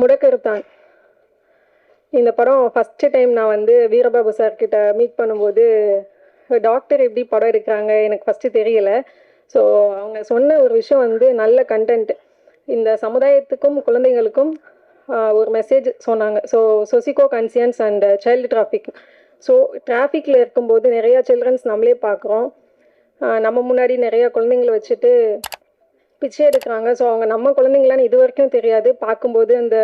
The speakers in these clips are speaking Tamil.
முடக்கருத்தான் இந்த படம் ஃபஸ்ட்டு டைம் நான் வந்து வீரபாபு சார்கிட்ட மீட் பண்ணும்போது டாக்டர் எப்படி படம் எடுக்கிறாங்க எனக்கு ஃபஸ்ட்டு தெரியல. ஸோ அவங்க சொன்ன ஒரு விஷயம் வந்து நல்ல கண்டென்ட், இந்த சமுதாயத்துக்கும் குழந்தைங்களுக்கும் ஒரு மெசேஜ் சொன்னாங்க. So socio conscience and child traffic. So டிராஃபிக்கில் இருக்கும்போது நிறையா சில்ட்ரன்ஸ் நம்மளே பார்க்குறோம். நம்ம முன்னாடி நிறையா குழந்தைங்களை வச்சுட்டு பிச்சை எடுக்கிறாங்க. ஸோ அவங்க நம்ம குழந்தைங்களான்னு இது வரைக்கும் தெரியாது. பார்க்கும்போது அந்த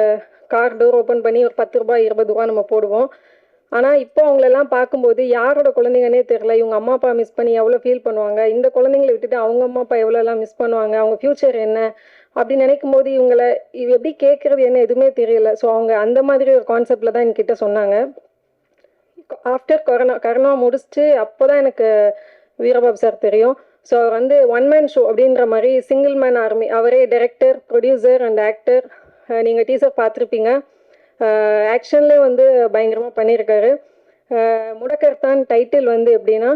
கார் டோர் ஓப்பன் பண்ணி ஒரு 10 ரூபாய் 20 ரூபா நம்ம போடுவோம். ஆனால் இப்போ அவங்களெல்லாம் பார்க்கும்போது யாரோட குழந்தைங்கன்னே தெரில. இவங்க அம்மா அப்பா மிஸ் பண்ணி எவ்வளோ ஃபீல் பண்ணுவாங்க, இந்த குழந்தைங்களை விட்டுட்டு அவங்க அம்மா அப்பா எவ்வளோலாம் மிஸ் பண்ணுவாங்க, அவங்க ஃப்யூச்சர் என்ன அப்படின்னு நினைக்கும் போது இவங்களை எப்படி கேட்குறது என்ன எதுவுமே தெரியல. ஸோ அவங்க அந்த மாதிரி ஒரு கான்செப்டில் தான் என்கிட்ட சொன்னாங்க. ஆஃப்டர் கரோனா முடிச்சுட்டு அப்போ தான் எனக்கு வீரபாபு சார் தெரியும். ஸோ அவர் வந்து ஒன் மேன் ஷோ அப்படின்ற மாதிரி சிங்கிள் மேன் ஆர்மி, அவரே டைரக்டர், ப்ரொடியூசர் அண்ட் ஆக்டர். நீங்கள் டீசர் பார்த்துருப்பீங்க. ஆக்ஷன்லேயே வந்து பயங்கரமாக பண்ணியிருக்காரு. முடக்கர்த்தான் டைட்டில் வந்து எப்படின்னா,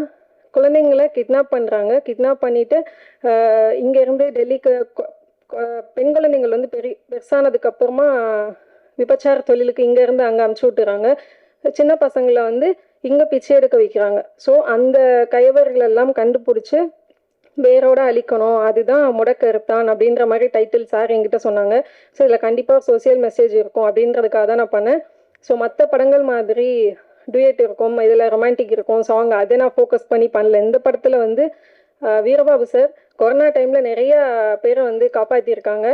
குழந்தைங்களை கிட்னாப் பண்ணுறாங்க. கிட்னாப் பண்ணிவிட்டு இங்கேருந்து டெல்லிக்கு பெண் குழந்தைங்கள் வந்து பெருசானதுக்கப்புறமா விபச்சார தொழிலுக்கு இங்கேருந்து அங்கே அமுச்சு விட்டுறாங்க. சின்ன பசங்களை வந்து இங்கே பிச்சை எடுக்க வைக்கிறாங்க. ஸோ அந்த கயவர்களெல்லாம் கண்டுபிடிச்சி வேரோட அழிக்கணும், அதுதான் முடக்கருத்தான் அப்படின்ற மாதிரி டைட்டில் சார் என்கிட்ட சொன்னாங்க. ஸோ இதில் கண்டிப்பாக சோசியல் மெசேஜ் இருக்கும் அப்படின்றதுக்காக தான் நான் பண்ணேன். ஸோ மற்ற படங்கள் மாதிரி டுயட் இருக்கும், இதில் ரொமான்டிக் இருக்கும், சாங் அதை நான் ஃபோக்கஸ் பண்ணி பண்ணல. இந்த படத்தில் வந்து வீரபாபு சார் கொரோனா டைமில் நிறையா பேரை வந்து காப்பாற்றியிருக்காங்க.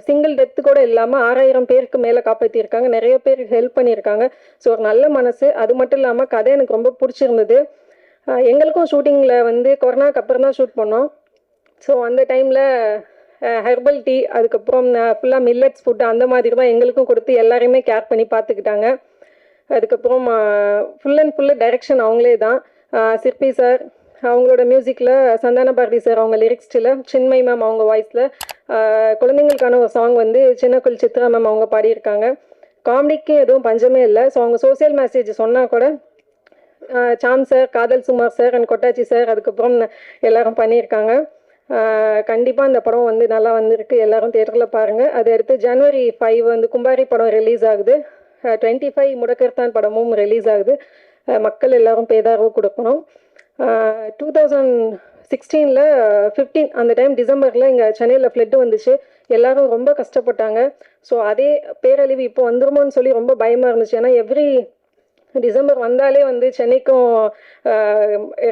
சிங்கிள் டெத்து கூட இல்லாமல் 6000 பேருக்கு மேலே காப்பாற்றியிருக்காங்க. நிறைய பேர் ஹெல்ப் பண்ணியிருக்காங்க. ஸோ ஒரு நல்ல மனசு. அது மட்டும் இல்லாமல் கதை எனக்கு ரொம்ப பிடிச்சிருந்தது. எங்களுக்கும் ஷூட்டிங்கில் வந்து கொரோனாக்கு அப்புறம் தான் ஷூட் பண்ணோம். ஸோ அந்த டைமில் ஹெர்பல் டீ, அதுக்கப்புறம் ஃபுல்லாக மில்லட்ஸ் ஃபுட்டு அந்த மாதிரி தான் எங்களுக்கும் கொடுத்து எல்லாரையுமே கேர் பண்ணி பார்த்துக்கிட்டாங்க. அதுக்கப்புறம் ஃபுல் அண்ட் ஃபுல்லு டைரக்ஷன் அவங்களே தான். சிற்பி சார் அவங்களோட மியூசிக்கில், சந்தான பாரதி சார் அவங்க லிரிக்ஸ்டில், சின்மை மேம் அவங்க வாய்ஸில், குழந்தைங்களுக்கான ஒரு சாங் வந்து சின்னக்குள் சித்ரா மேம் அவங்க பாடியிருக்காங்க. காமெடிக்கு எதுவும் பஞ்சமே இல்லை. ஸோ அவங்க சோசியல் மெசேஜ் சொன்னால் கூட சாம் சார், காதல் சுமார் சார் அண்ட் கொட்டாச்சி சார் அதுக்கப்புறம் எல்லாரும் பண்ணியிருக்காங்க. கண்டிப்பாக இந்த படம் வந்து நல்லா வந்திருக்கு. எல்லாரும் தேட்டரில் பாருங்கள். அதை அடுத்து January 5 வந்து கும்பாரி படம் ரிலீஸ் ஆகுது. 25 முடக்கர்த்தான் படமும் ரிலீஸ் ஆகுது. மக்கள் எல்லாரும் பேதார்வு கொடுக்கணும். 2016 15 அந்த டைம் டிசம்பரில் இங்கே சென்னையில் ஃப்ளட்டு வந்துச்சு. எல்லாரும் ரொம்ப கஷ்டப்பட்டாங்க. ஸோ அதே பேரழிவு இப்போ வந்துருமோன்னு சொல்லி ரொம்ப பயமாக இருந்துச்சு. ஏன்னா எவ்ரி டிசம்பர் வந்தாலே வந்து சென்னைக்கும்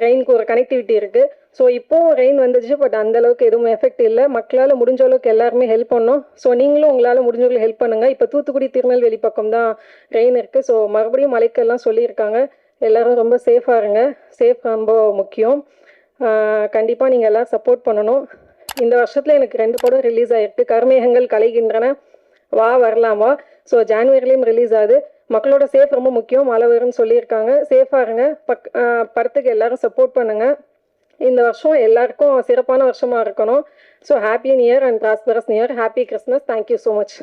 ரெயினுக்கு ஒரு கனெக்டிவிட்டி இருக்குது. ஸோ இப்போது ரெயின் வந்துச்சு, பட் அந்தளவுக்கு எதுவும் எஃபெக்ட் இல்லை. மக்களால் முடிஞ்ச அளவுக்கு எல்லாருமே ஹெல்ப் பண்ணோம். ஸோ நீங்களும் உங்களால் முடிஞ்சவங்களுக்கு ஹெல்ப் பண்ணுங்கள். இப்போ தூத்துக்குடி திருநெல்வேலி பக்கம் தான் ரெயின் இருக்குது. ஸோ மறுபடியும் மழைக்கெல்லாம் சொல்லியிருக்காங்க. எல்லோரும் ரொம்ப சேஃபாக இருங்க. சேஃப் ரொம்ப முக்கியம். கண்டிப்பாக நீங்கள் எல்லாம் சப்போர்ட் பண்ணணும். இந்த வருஷத்தில் எனக்கு 2 படம் ரிலீஸ் ஆகிருக்கு. கருமேகங்கள் கலைகின்றன, வா வரலாமா. ஸோ ஜான்வரிலையும் ரிலீஸ் ஆகுது. மக்களோட சேஃப் ரொம்ப முக்கியம். மழை வரும்னு சொல்லியிருக்காங்க. சேஃபாக இருங்க. படத்துக்கு எல்லாரும் சப்போர்ட் பண்ணுங்கள். இந்த வருஷம் எல்லாருக்கும் சிறப்பான வருஷமாக இருக்கணும். So happy new year and prosperous new year. Happy Christmas. Thank you so much.